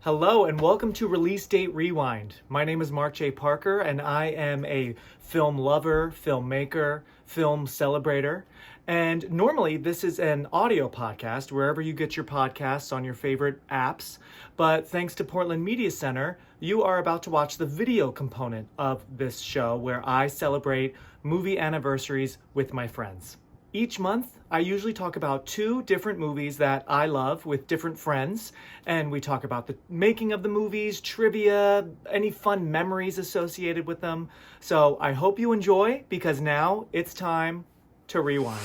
Hello and welcome to Release Date Rewind. My name is Mark J. Parker and I am a film lover, filmmaker, film celebrator. And normally this is an audio podcast wherever you get your podcasts on your favorite apps. But thanks to Portland Media Center, you are about to watch the video component of this show where I celebrate movie anniversaries with my friends. Each month, I usually talk about 2 different movies that I love with different friends, and we talk about the making of the movies, trivia, any fun memories associated with them. So I hope you enjoy, because now it's time to rewind.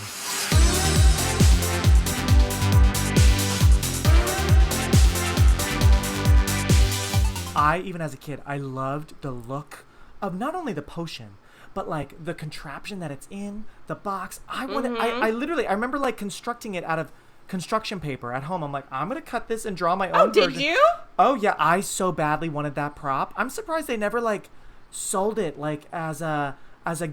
Even as a kid, I loved the look of not only the potion, but like the contraption that it's in, the box. I remember like constructing it out of construction paper at home. I'm like, I'm gonna cut this and draw my own version. Did you? Oh yeah, I so badly wanted that prop. I'm surprised they never like sold it like as a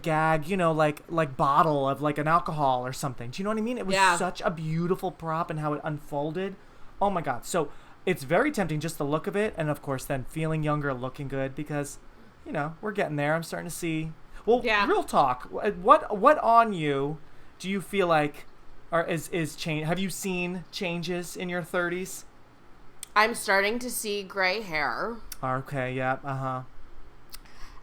gag, you know, like bottle of like an alcohol or something. Do you know what I mean? It was such a beautiful prop and how it unfolded. Oh my God. So it's very tempting, just the look of it, and of course then feeling younger, looking good, because, you know, we're getting there. I'm starting to see. Well, real talk. What on you do you feel like is change? Have you seen changes in your 30s? I'm starting to see gray hair. Okay, yeah,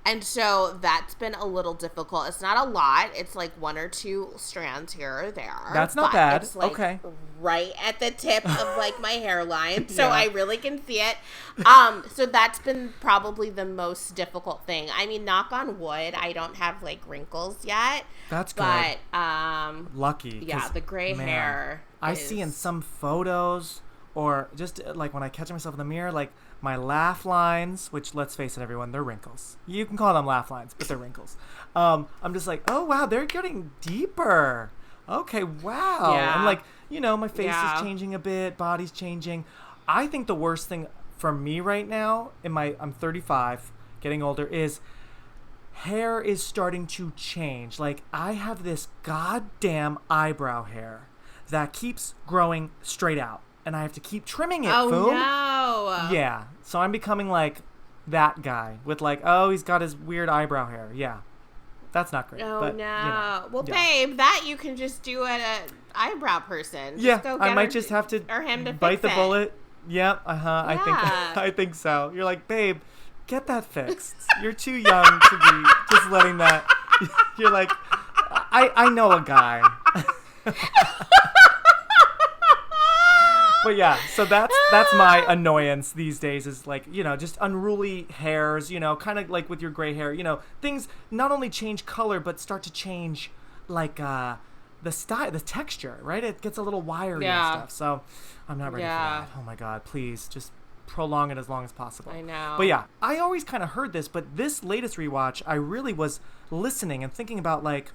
And so that's been a little difficult. It's not a lot. It's like 1 or 2 strands here or there. That's not bad. It's like okay. Right at the tip of like my hairline. So Yeah. I really can see it. So that's been probably the most difficult thing. I mean, knock on wood, I don't have like wrinkles yet. That's good. But Lucky. yeah, the gray hair. I see in some photos, or just like when I catch myself in the mirror, like my laugh lines, which, let's face it, everyone, they're wrinkles. You can call them laugh lines, but they're wrinkles. I'm just like, oh wow, they're getting deeper. Okay, wow. Yeah. And like, you know, my face is changing a bit, body's changing. I think the worst thing for me right now, I'm 35, getting older, is hair is starting to change. Like, I have this goddamn eyebrow hair that keeps growing straight out, and I have to keep trimming it. Oh, Boom. no. Yeah. So I'm becoming like that guy with like, oh, he's got his weird eyebrow hair. Yeah. That's not great. Oh, but, no. You know, Well, babe, that you can just do at an eyebrow person. Yeah, just go I get might just have to or him to bite the fix it. bullet. Yep, Yeah. I think so. You're like, babe, get that fixed. You're too young to be just letting that. You're like, I know a guy. But yeah, so that's my annoyance these days, is like, you know, just unruly hairs, you know, kind of like with your gray hair, you know, things not only change color, but start to change like the style, the texture, right? It gets a little wiry and stuff. So I'm not ready for that. Oh my God, please just prolong it as long as possible. I know. But yeah, I always kind of heard this, but this latest rewatch, I really was listening and thinking about like,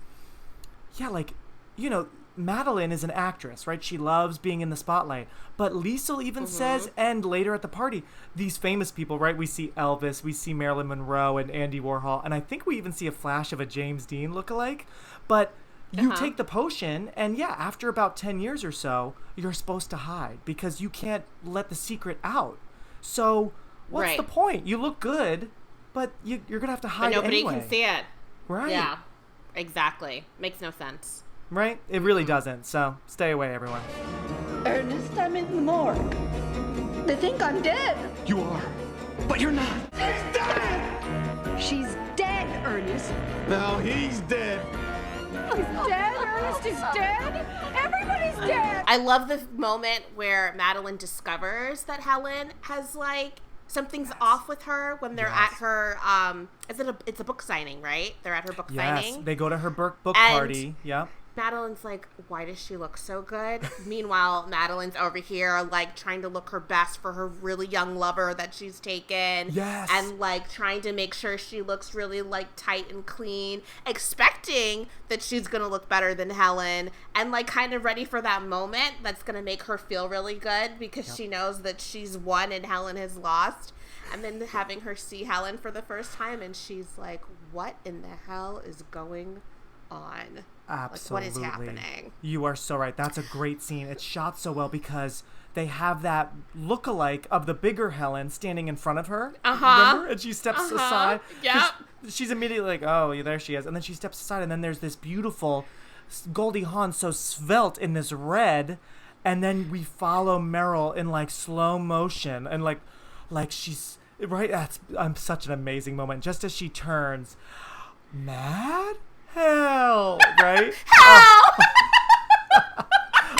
yeah, like, you know, Madeline is an actress, right? She loves being in the spotlight. But Liesl even says, and later at the party, these famous people, right? We see Elvis, we see Marilyn Monroe and Andy Warhol, and I think we even see a flash of a James Dean lookalike. But you take the potion, and yeah, after about 10 years or so, you're supposed to hide because you can't let the secret out. So what's the point? You look good, but you're going to have to hide but nobody anyway. can see it. Right. Yeah, exactly. Makes no sense. Right? It really doesn't. So stay away, everyone. Ernest, I'm in the morgue. They think I'm dead. You are, but you're not. She's dead! She's dead, Ernest. Now he's dead. He's dead? Ernest is dead? Everybody's dead! I love the moment where Madeline discovers that Helen has like something's off with her when they're at her it's a book signing, right? They're at her book signing. Yes, they go to her book party. Yep. Madeline's like, why does she look so good? Meanwhile, Madeline's over here, like, trying to look her best for her really young lover that she's taken. Yes. And, like, trying to make sure she looks really, like, tight and clean, expecting that she's going to look better than Helen, and, like, kind of ready for that moment that's going to make her feel really good because she knows that she's won and Helen has lost. And then having her see Helen for the first time, and she's like, what in the hell is going on? Absolutely. Like, what is happening? You are so right. That's a great scene. It's shot so well because they have that look-alike of the bigger Helen standing in front of her. Remember? And she steps aside. Yep. She's immediately like, oh, there she is. And then she steps aside, and then there's this beautiful Goldie Hawn so svelte in this red, and then we follow Meryl in like slow motion, and like she's right. That's such an amazing moment. Just as she turns, mad hell, right? Hell.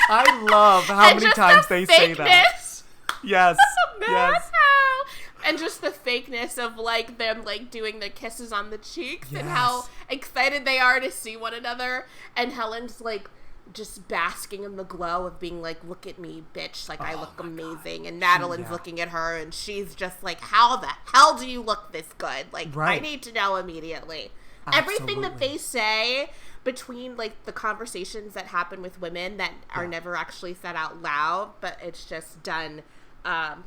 I love how many times they say that. Yes. Yes. And just the fakeness of like them like doing the kisses on the cheeks and Yes. how excited they are to see one another, and Helen's like just basking in the glow of being like, look at me, bitch, like I look amazing. And Madeline's looking at her and she's just like, how the hell do you look this good? Like, Right. I need to know immediately. Absolutely. Everything that they say between like the conversations that happen with women that are never actually said out loud, but it's just done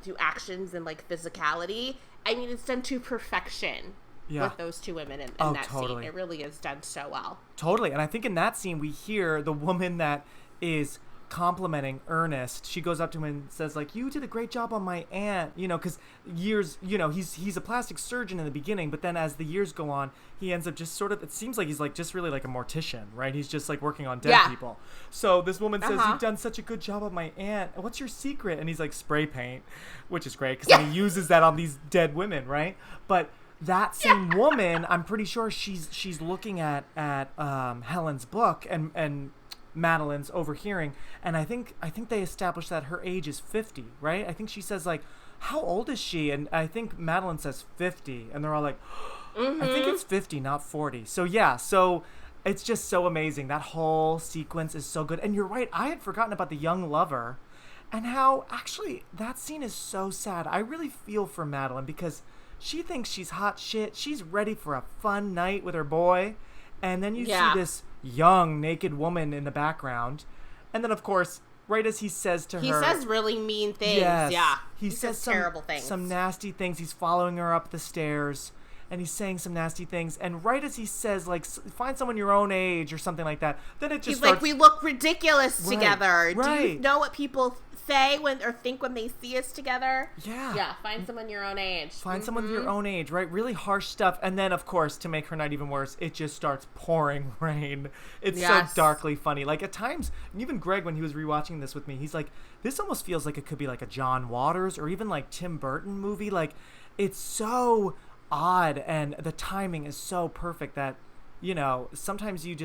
through actions and like physicality. I mean, it's done to perfection with those two women in that totally. scene. It really is done so well. Totally. And I think in that scene, we hear the woman that is complimenting Ernest. She goes up to him and says, like, you did a great job on my aunt, you know, because he's a plastic surgeon in the beginning, but then as the years go on, he ends up just sort of, it seems like he's like just really like a mortician, right? He's just like working on dead people. So this woman says, you've done such a good job on my aunt. What's your secret? And he's like, spray paint, which is great because then he uses that on these dead women, right? But that same woman, I'm pretty sure she's looking at Helen's book and Madeline's overhearing, and I think they established that her age is 50, right? I think she says like, how old is she? And I think Madeline says 50, and they're all like, I think it's 50, not 40. So yeah, so it's just so amazing. That whole sequence is so good. And you're right, I had forgotten about the young lover and how actually that scene is so sad. I really feel for Madeline because she thinks she's hot shit. She's ready for a fun night with her boy. And then you see this young naked woman in the background. And then, of course, right as he says to her... He says really mean things. Yes, Yeah. He says terrible things. Some nasty things. He's following her up the stairs. And he's saying some nasty things. And right as he says, like, find someone your own age or something like that, then it just He's starts... like, we look ridiculous together. Right. Do you know what people say or think when they see us together? Yeah. Yeah, find someone your own age. Find someone your own age, right? Really harsh stuff. And then, of course, to make her night even worse, it just starts pouring rain. It's so darkly funny. Like, at times, and even Greg, when he was rewatching this with me, he's like, this almost feels like it could be like a John Waters or even like Tim Burton movie. Like, it's so odd and the timing is so perfect that, you know, sometimes you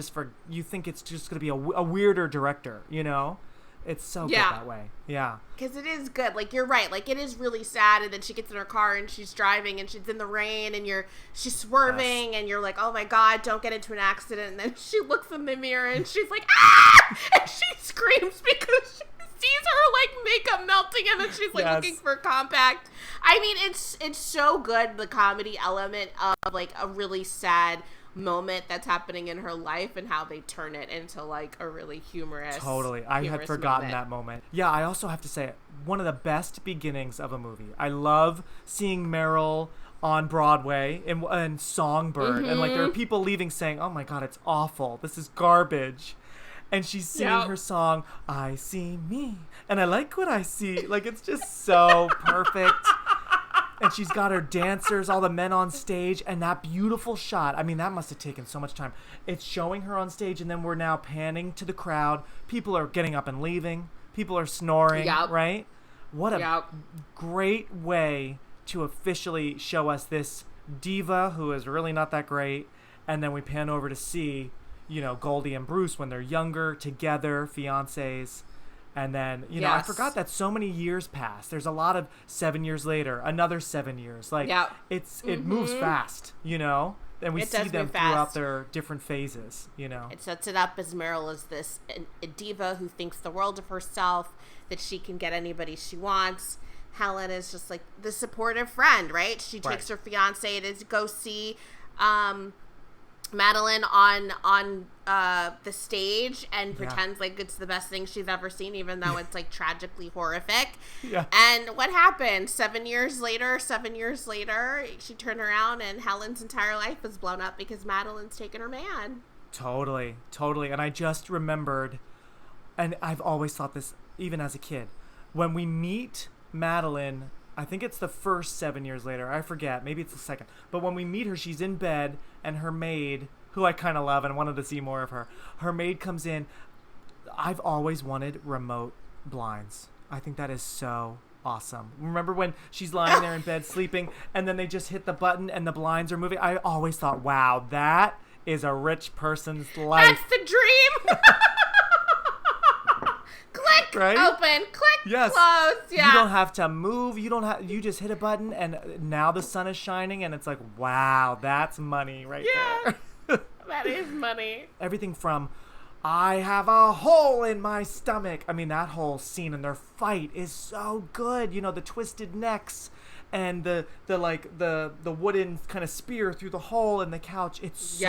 think it's just going to be a weirder director, you know? It's so good that way. Yeah. Because it is good. Like, you're right. Like, it is really sad. And then she gets in her car and she's driving and she's in the rain and she's swerving and you're like, oh my God, don't get into an accident. And then she looks in the mirror and she's like, ah! And she screams because she sees her like makeup melting and then she's like looking for compact. I mean, it's so good, the comedy element of like a really sad moment that's happening in her life and how they turn it into like a really humorous. Totally. I had forgotten that moment. Yeah, I also have to say, one of the best beginnings of a movie. I love seeing Meryl on Broadway in Songbird. And like there are people leaving saying, oh my God, it's awful. This is garbage. And she's singing her song, I see me, and I like what I see. Like, it's just so perfect. And she's got her dancers, all the men on stage, and that beautiful shot. I mean, that must have taken so much time. It's showing her on stage, and then we're now panning to the crowd. People are getting up and leaving. People are snoring, right? What a great way to officially show us this diva who is really not that great. And then we pan over to see, you know, Goldie and Bruce when they're younger, together, fiancés. And then, you know, I forgot that so many years pass. There's a lot of 7 years later, another 7 years. Like, it moves fast, you know? And we see them throughout their different phases, you know? It sets it up as Meryl is this a diva who thinks the world of herself, that she can get anybody she wants. Helen is just like the supportive friend, right? She takes her fiance to go see Madeline on the stage and pretends like it's the best thing she's ever seen, even though it's like tragically horrific. Yeah. And what happened? 7 years later, she turned around and Helen's entire life was blown up because Madeline's taken her man. Totally. And I just remembered, and I've always thought this even as a kid, when we meet Madeline, I think it's the first 7 years later, I forget, maybe it's the second, but when we meet her, she's in bed, and her maid, who I kind of love and wanted to see more of her maid comes in. I've always wanted remote blinds. I think that is so awesome. Remember when she's lying there in bed sleeping, and then they just hit the button and the blinds are moving? I always thought, wow, that is a rich person's life. That's the dream. Click, right? open, click, yes. close. Yeah. You don't have to move. You just hit a button, and now the sun is shining, and it's like, wow, that's money right there. That is money. Everything from, I have a hole in my stomach. I mean, that whole scene in their fight is so good. You know, the twisted necks and the wooden kind of spear through the hole in the couch. It's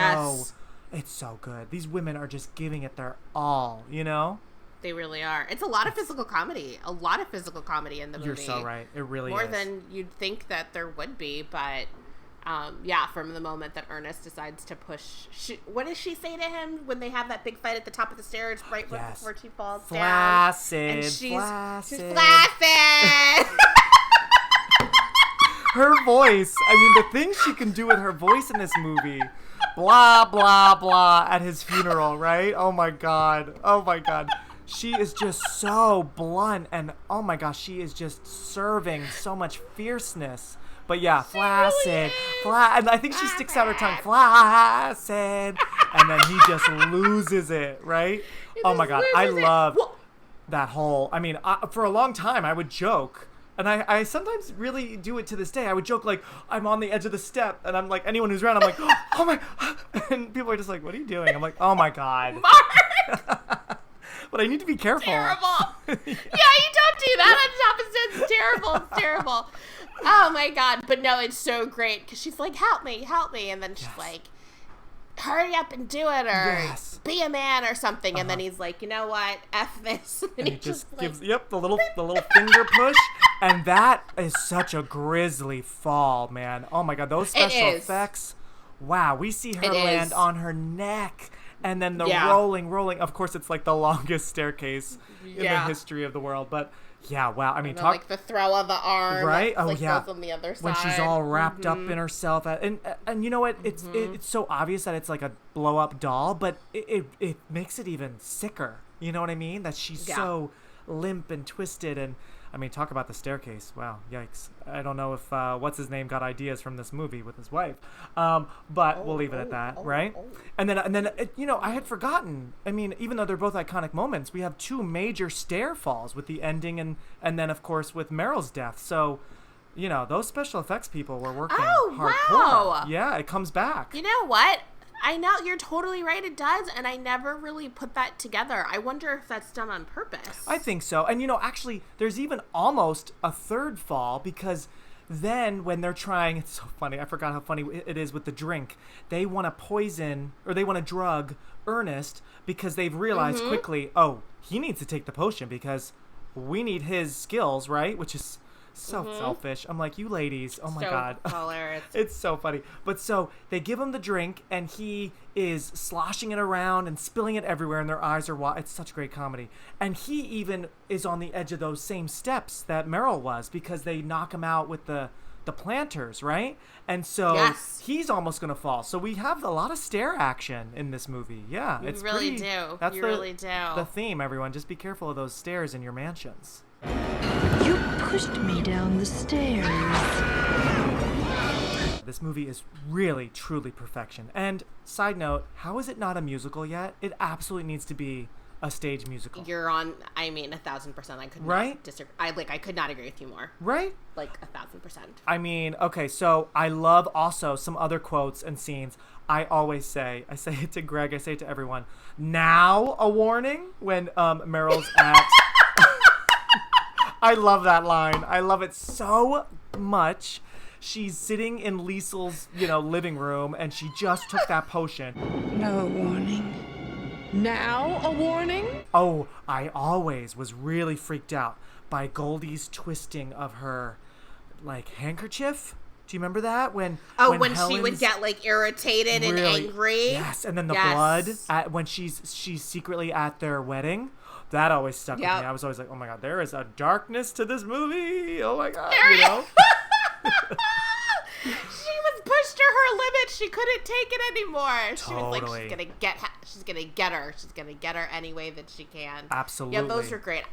so good. These women are just giving it their all, you know? They really are. It's a lot of physical comedy. A lot of physical comedy in the movie. You're so right. It really More is. More than you'd think that there would be, but from the moment that Ernest decides to push... what does she say to him when they have that big fight at the top of the stairs right before she falls down? Flaccid. And she's flaccid. Her voice. I mean, the things she can do with her voice in this movie. Blah, blah, blah at his funeral, right? Oh, my God. She is just so blunt, and oh my gosh, she is just serving so much fierceness. But yeah, flaccid, and I think she sticks out her tongue, flaccid, and then he just loses it, right? Oh my God, I love that whole. I mean, for a long time, I would joke. And I sometimes really do it to this day. I would joke like, I'm on the edge of the step, and I'm like, anyone who's around, I'm like, oh my, and people are just like, what are you doing? I'm like, oh my God. Mark! But I need to be careful. Terrible. Yeah, you don't do that on top of it. It's terrible. Oh my God. But no, it's so great because she's like, help me. And then she's like, hurry up and do it, or be a man or something. And then he's like, you know what? F this. And he just gives, the little finger push. And that is such a grisly fall, man. Oh my God. Those special effects. Wow. We see her land on her neck. And then the rolling. Of course, it's like the longest staircase in the history of the world. But yeah, wow. I mean, like the throw of the arm, right? Goes on the other side when she's all wrapped up in herself, and you know what? It's so obvious that it's like a blow up doll, but it makes it even sicker. You know what I mean? That she's so limp and twisted, and I mean, talk about the staircase. Wow, yikes. I don't know if what's his name got ideas from this movie with his wife, but we'll leave it at that, right? And then you know, I had forgotten. I mean, even though they're both iconic moments, we have two major stair falls with the ending and then of course with Meryl's death. So, you know, those special effects people were working hardcore. Wow. Yeah, it comes back. You know what? I know, you're totally right, it does, and I never really put that together. I wonder if that's done on purpose. I think so. And, you know, actually, there's even almost a third fall, because then when they're trying, it's so funny, I forgot how funny it is with the drink, they want to poison, or they want to drug Ernest, because they've realized quickly, oh, he needs to take the potion, because we need his skills, right? Which is so selfish. I'm like, you ladies, oh my God. Hilarious. It's so funny. But so they give him the drink, and he is sloshing it around and spilling it everywhere, and their eyes are wide. It's such great comedy. And he even is on the edge of those same steps that Meryl was, because they knock him out with the planters, right? And so he's almost going to fall. So we have a lot of stair action in this movie. Yeah, you really do. That's really do. The theme, everyone. Just be careful of those stairs in your mansions. You pushed me down the stairs. This movie is really, truly perfection. And side note, how is it not a musical yet? It absolutely needs to be a stage musical. You're on, I mean, 1,000%. I could not disagree. I could not agree with you more. Right? Like 1,000%. I mean, okay, so I love also some other quotes and scenes. I always say, I say it to Greg, I say it to everyone, now a warning when Meryl's at... I love that line. I love it so much. She's sitting in Liesel's, living room, and she just took that potion. No warning. Now a warning? Oh, I always was really freaked out by Goldie's twisting of her, handkerchief. Do you remember that when she would Helen's get like irritated and angry? Yes, and then the blood when she's secretly at their wedding. That always stuck with me. I was always like, oh my God, there is a darkness to this movie. Oh my God, you know? She was pushed to her limit. She couldn't take it anymore. She was like, she's gonna get her. She's gonna get her any way that she can. Absolutely. Yeah, those were great.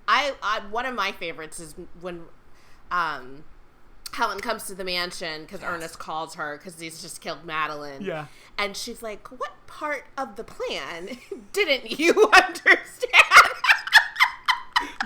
I one of my favorites is when Helen comes to the mansion because Ernest calls her because he's just killed Madeline. Yeah. And she's like, what part of the plan didn't you understand?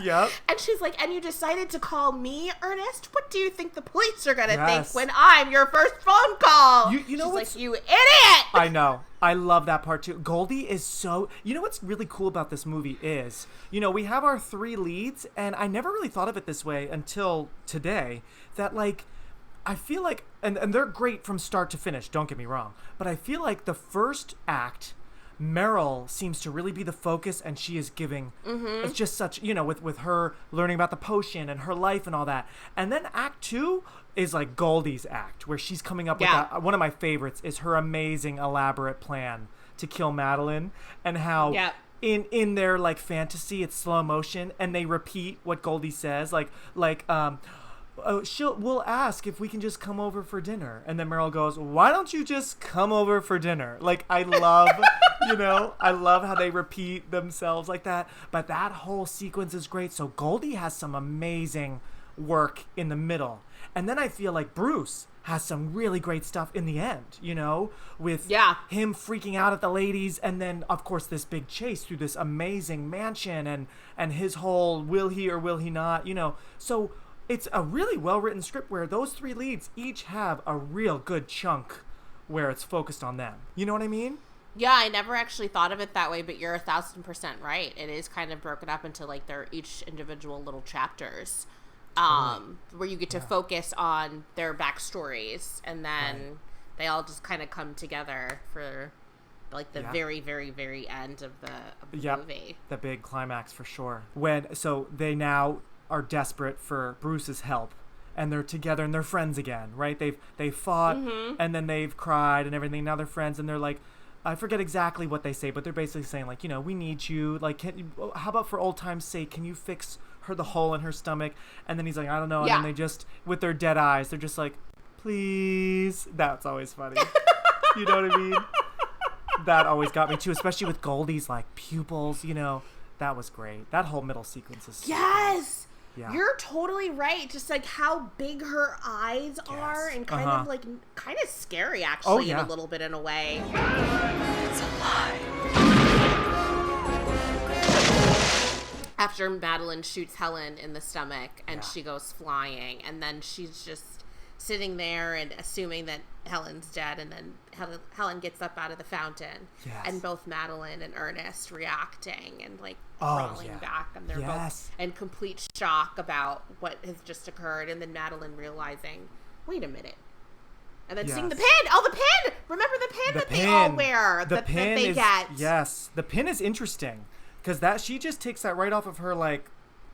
Yep. And she's like, and you decided to call me, Ernest? What do you think the police are going to think when I'm your first phone call? You know what's... like, you idiot! I know. I love that part too. Goldie is so... You know what's really cool about this movie is, we have our 3 leads, and I never really thought of it this way until today, that like, I feel like, and they're great from start to finish, don't get me wrong, but I feel like the first act, Meryl seems to really be the focus, and she is giving, it's just such, with her learning about the potion and her life and all that. And then Act 2 is like Goldie's act, where she's coming up with that. One of my favorites is her amazing, elaborate plan to kill Madeline, and how in their like fantasy, it's slow motion, and they repeat what Goldie says, we'll ask if we can just come over for dinner. And then Meryl goes, why don't you just come over for dinner? Like, I love, I love how they repeat themselves like that. But that whole sequence is great. So Goldie has some amazing work in the middle. And then I feel like Bruce has some really great stuff in the end, with him freaking out at the ladies. And then, of course, this big chase through this amazing mansion and his whole will he or will he not, So it's a really well-written script where those 3 leads each have a real good chunk where it's focused on them. You know what I mean? Yeah, I never actually thought of it that way, but you're 1,000% right. It is kind of broken up into like their each individual little chapters, where you get to focus on their backstories, and then they all just kind of come together for like the very, very, very end of the movie. The big climax for sure. So they now are desperate for Bruce's help, and they're together and they're friends again, right? They've fought and then they've cried and everything. Now they're friends, and they're like, I forget exactly what they say, but they're basically saying like, we need you. Like, how about for old time's sake, can you fix the hole in her stomach? And then he's like, I don't know. And then they just, with their dead eyes, they're just like, please. That's always funny. You know what I mean? That always got me too, especially with Goldie's like pupils. That was great. That whole middle sequence is yes. Yeah. You're totally right. Just like how big her eyes are, and kind of scary actually, in a little bit in a way. It's a lie. After Madeline shoots Helen in the stomach and she goes flying, and then she's just sitting there and assuming that Helen's dead, and then Helen gets up out of the fountain, and both Madeline and Ernest reacting and like crawling back, and they're both in complete shock about what has just occurred, and then Madeline realizing, wait a minute, and then seeing the pin. Oh, the pin! Remember the pin that they all wear, that they get. Yes, the pin is interesting because she just takes that right off of her like.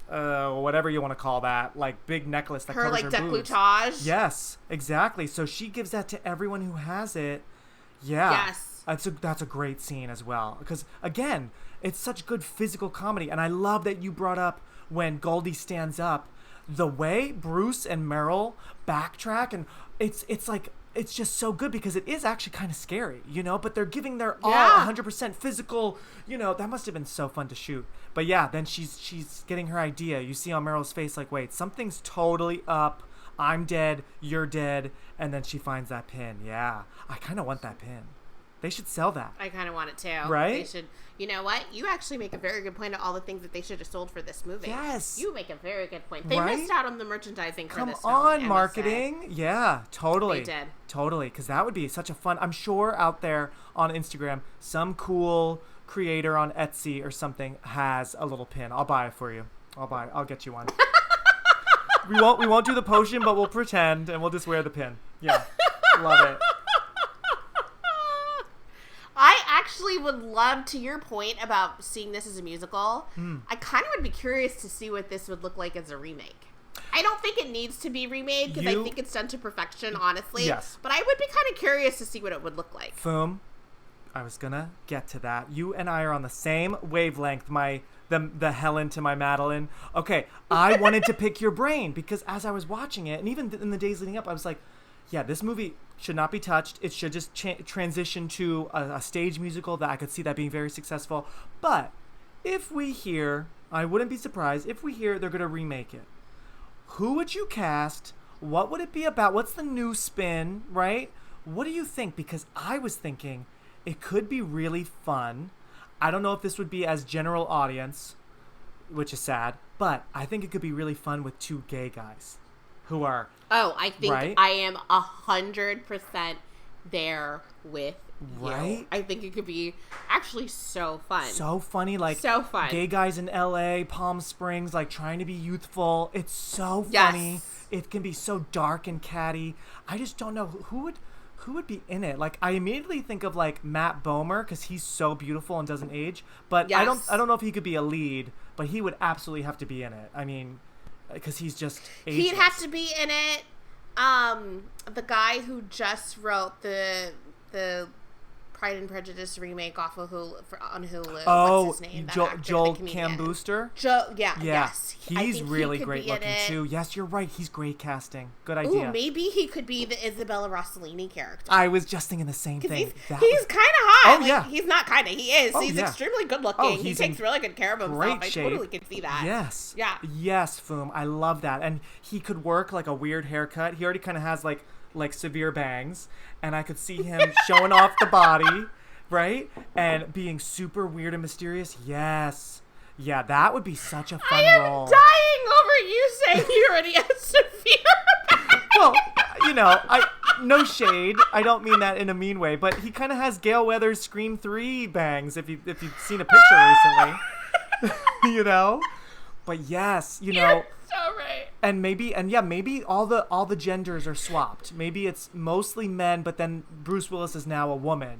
Whatever you want to call that, like big necklace that covers her boobs. Decolletage. Yes, exactly. So she gives that to everyone who has it. Yeah. Yes. That's a great scene as well, because again, it's such good physical comedy, and I love that you brought up when Goldie stands up, the way Bruce and Meryl backtrack, and it's like. It's just so good because it is actually kind of scary, but they're giving their all 100% physical, that must have been so fun to shoot. But then she's getting her idea. You see on Meryl's face, like, wait, something's totally up. I'm dead. You're dead. And then she finds that pin. Yeah. I kind of want that pin. They should sell that. I kind of want it too. Right? They should. You know what? You actually make a very good point of all the things that they should have sold for this movie. Yes. You make a very good point. They missed out on the merchandising for this film. Come on, marketing. Yeah, totally. They did. Totally, because that would be such a fun... I'm sure out there on Instagram, some cool creator on Etsy or something has a little pin. I'll buy it for you. I'll get you one. We won't do the potion, but we'll pretend, and we'll just wear the pin. Yeah. Love it. I actually would love, to your point about seeing this as a musical, I kind of would be curious to see what this would look like as a remake. I don't think it needs to be remade because I think it's done to perfection, honestly. Yes. But I would be kind of curious to see what it would look like. Foom, I was gonna get to that. You and I are on the same wavelength, the Helen to my Madeline. Okay, I wanted to pick your brain because as I was watching it, and even in the days leading up, I was like, yeah, this movie should not be touched. It should just transition to a stage musical that I could see that being very successful. But if we hear, I wouldn't be surprised if we hear they're going to remake it. Who would you cast? What would it be about? What's the new spin, right? What do you think? Because I was thinking it could be really fun. I don't know if this would be as general audience, which is sad, but I think it could be really fun with two gay guys who are... Oh, I think right? I am 100% there with you. Right? I think it could be actually so fun. So funny, like so fun. Gay guys in LA, Palm Springs, like trying to be youthful. It's so funny. Yes. It can be so dark and catty. I just don't know who would be in it. Like I immediately think of like Matt Bomer because he's so beautiful and doesn't age. But Yes. I don't know if he could be a lead, but he would absolutely have to be in it. I mean, because he's just ageless. He'd have to be in it. The guy who just wrote the Pride and Prejudice remake off of on Hulu. Oh, what's his name? That actor, Joel the comedian. Cam Booster. Yes. I He's think really he could great be in looking it. too. Yes, you're right. He's great casting. Good Ooh, idea. maybe he could be the Isabella Rossellini character. I was just thinking the same thing. He's That kind of was hot. Oh, Like, yeah. He's not kind of. He is. Oh, He's yeah. extremely good looking. Oh, He he's takes in really good care of himself. great I shape. totally can see that. Yes. Yeah. Yes, Foom. I love that. And he could work like a weird haircut. He already kind of has like severe bangs, and I could see him showing off the body, right? And being super weird and mysterious. Yes. Yeah, that would be such a fun I am role. dying over you saying he already has severe. Well, no shade. I don't mean that in a mean way, but he kind of has Gale Weathers' Scream 3 bangs if you've seen a picture recently. But yes, You're so right. and maybe all the genders are swapped. Maybe it's mostly men, but then Bruce Willis is now a woman,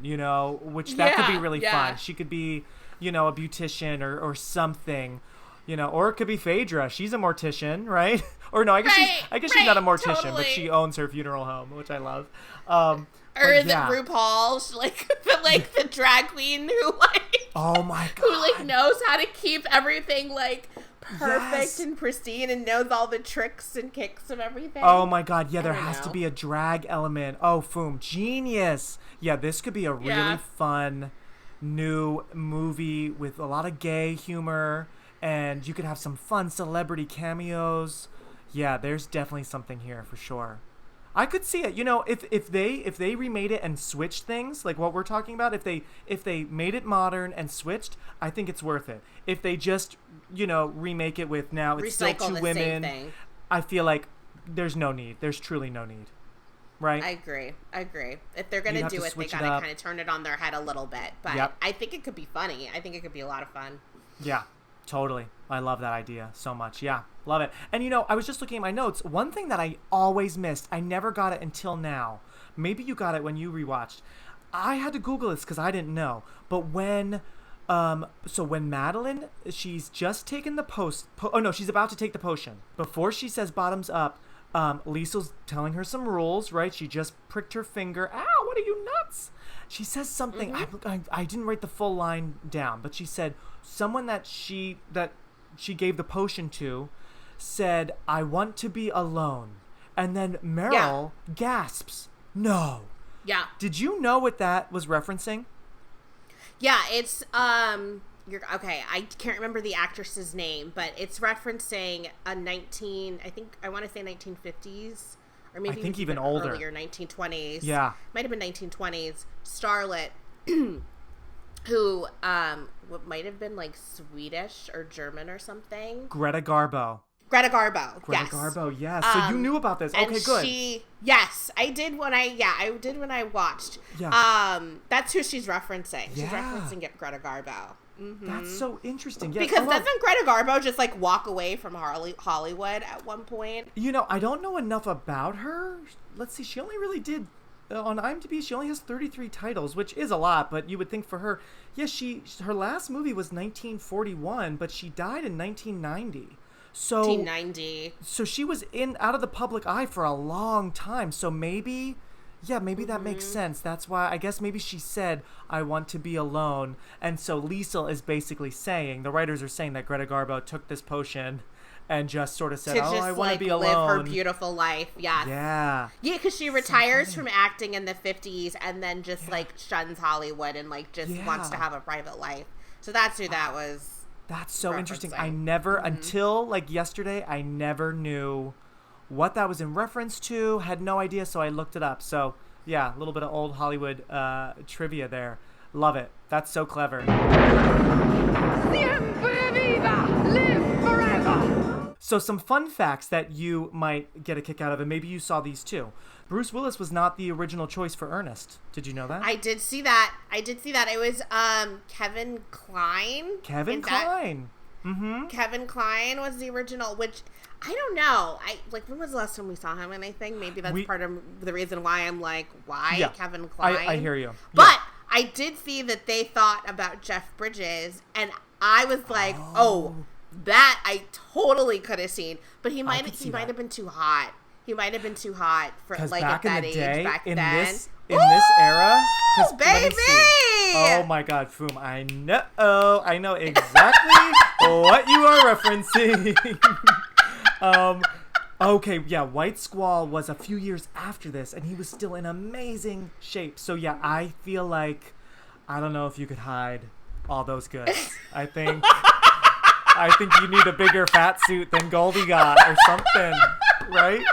which that could be really fun. She could be, a beautician or something. Or it could be Phaedra. She's a mortician, right? Or no, I guess she's not a mortician, totally. but she owns her funeral home, which I love. Or is it RuPaul, the drag queen who oh my god, who knows how to keep everything perfect Yes. and pristine and knows all the tricks and kicks of everything. Oh my god, yeah, there don't has to know. be a drag element. Oh, Foom, genius. Yeah, this could be a really fun new movie with a lot of gay humor, and you could have some fun celebrity cameos. Yeah, there's definitely something here for sure. I could see it. If they remade it and switched things like what we're talking about, if they made it modern and switched, I think it's worth it. If they just remake it with now it's Recycle still two the women, same thing. I feel like there's no need. There's truly no need. Right? I agree. If they're gonna You'd have do to it, they switch it gotta up. kind of turn it on their head a little bit. But Yep. I think it could be funny. I think it could be a lot of fun. Yeah, totally. I love that idea so much. Yeah, love it. And I was just looking at my notes. One thing that I always missed, I never got it until now. Maybe you got it when you rewatched. I had to Google this because I didn't know. But when Madeline, she's just taken the she's about to take the potion. Before she says bottoms up, Liesel's telling her some rules, right? She just pricked her finger. Ow, what are you nuts? She says something. Mm-hmm. I didn't write the full line down, but she said someone that she gave the potion to said, "I want to be alone." And then Meryl gasps, "No." Yeah. Did you know what that was referencing? Yeah, it's you're okay. I can't remember the actress's name, but it's referencing a 1950s or maybe I think even older. earlier 1920s. Yeah. Might have been 1920s starlet who what might have been Swedish or German or something. Greta Garbo. Greta Garbo. Greta yes. Garbo, yes. So you knew about this. Okay, And good. Yes, I did when I watched. Yeah. That's who she's referencing. She's Yeah. referencing Greta Garbo. Mm-hmm. That's so interesting. Yeah, Because doesn't Greta Garbo just walk away from Hollywood at one point? I don't know enough about her. Let's see. She only really did on IMDb. She only has 33 titles, which is a lot. But you would think for her, her last movie was 1941, but she died in 1990. So 1990. So she was out of the public eye for a long time. So maybe that makes sense. That's why I guess maybe she said, I want to be alone. And so Liesl is basically saying, the writers are saying that Greta Garbo took this potion and just sort of said, I want to be alone. Live her beautiful life. Yes. Yeah. Yeah, because she retires from acting in the 50s and then just like shuns Hollywood and like just wants to have a private life. So that's who that was. That's so interesting. I never, until like yesterday, I never knew what that was in reference to. Had no idea, so I looked it up. So yeah, a little bit of old Hollywood trivia there. Love it. That's so clever. Siempre viva! Live forever! So some fun facts that you might get a kick out of, and maybe you saw these too. Bruce Willis was not the original choice for Ernest. Did you know that? I did see that. It was Kevin Kline. Kevin Kline. Kevin Kline was the original, which I don't know. When was the last time we saw him in anything? Maybe that's part of the reason why I'm like, why Kevin Kline? I hear you. But I did see that they thought about Jeff Bridges, and I was like, that I totally could have seen, but he might have been too hot. He might have been too hot for like at that age back then. In this era, baby! Oh my God, Foom! I know exactly what you are referencing. Okay, yeah, White Squall was a few years after this, and he was still in amazing shape. So yeah, I feel like I don't know if you could hide all those goods. I think you need a bigger fat suit than Goldie got or something, right?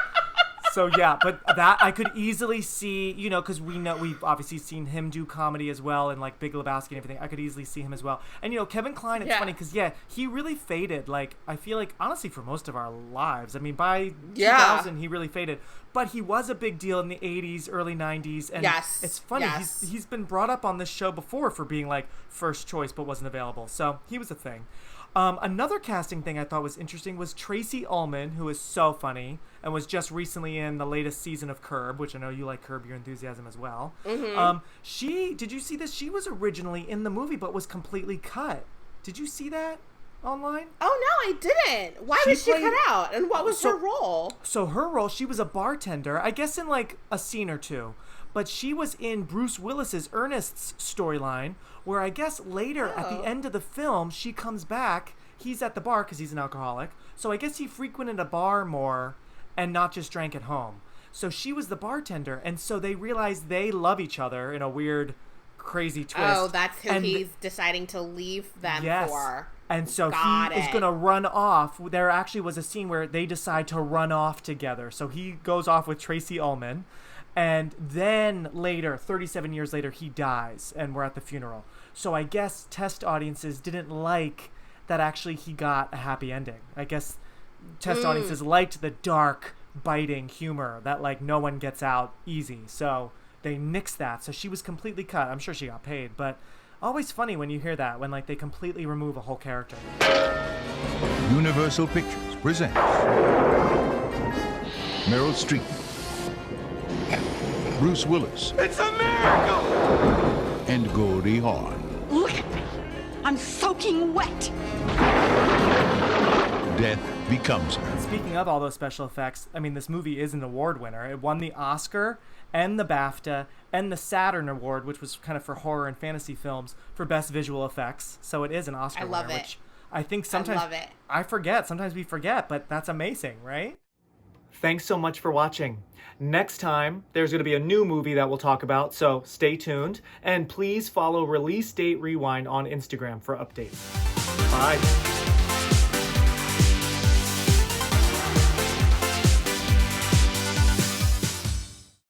So yeah, but that I could easily see, because we've obviously seen him do comedy as well, and like Big Lebowski and everything. I could easily see him as well. And Kevin Kline, it's funny because he really faded. Like I feel like honestly for most of our lives. I mean, by 2000 he really faded, but he was a big deal in the 80s, early 90s, and it's funny. He's been brought up on this show before for being like first choice but wasn't available. So he was a thing. Another casting thing I thought was interesting was Tracy Ullman, who is so funny and was just recently in the latest season of Curb, which I know you like Curb Your Enthusiasm as well. Did you see this? She was originally in the movie but was completely cut. Did you see that online? Oh, no, I didn't. Why was she cut out? And what was her role? So her role, she was a bartender, I guess in like a scene or two. But she was in Bruce Willis's Ernest's storyline, where I guess later at the end of the film, she comes back. He's at the bar because he's an alcoholic. So I guess he frequented a bar more and not just drank at home. So she was the bartender. And so they realized they love each other in a weird, crazy twist. Oh, that's who he's deciding to leave them for. And so he is going to run off. There actually was a scene where they decide to run off together. So he goes off with Tracy Ullman. And then later, 37 years later, he dies, and we're at the funeral. So I guess test audiences didn't like that actually he got a happy ending. I guess test audiences liked the dark, biting humor that, like, no one gets out easy. So they nixed that. So she was completely cut. I'm sure she got paid, but always funny when you hear that, when, like, they completely remove a whole character. Universal Pictures presents Meryl Streep, Bruce Willis. It's a miracle! And Goldie Hawn. Look at me. I'm soaking wet. Death becomes her. Speaking of all those special effects, I mean, this movie is an award winner. It won the Oscar and the BAFTA and the Saturn Award, which was kind of for horror and fantasy films, for best visual effects. So it is an Oscar winner. I love it. Which I think sometimes I forget. Sometimes we forget, but that's amazing, right? Thanks so much for watching. Next time, there's going to be a new movie that we'll talk about, so stay tuned. And please follow Release Date Rewind on Instagram for updates. Bye.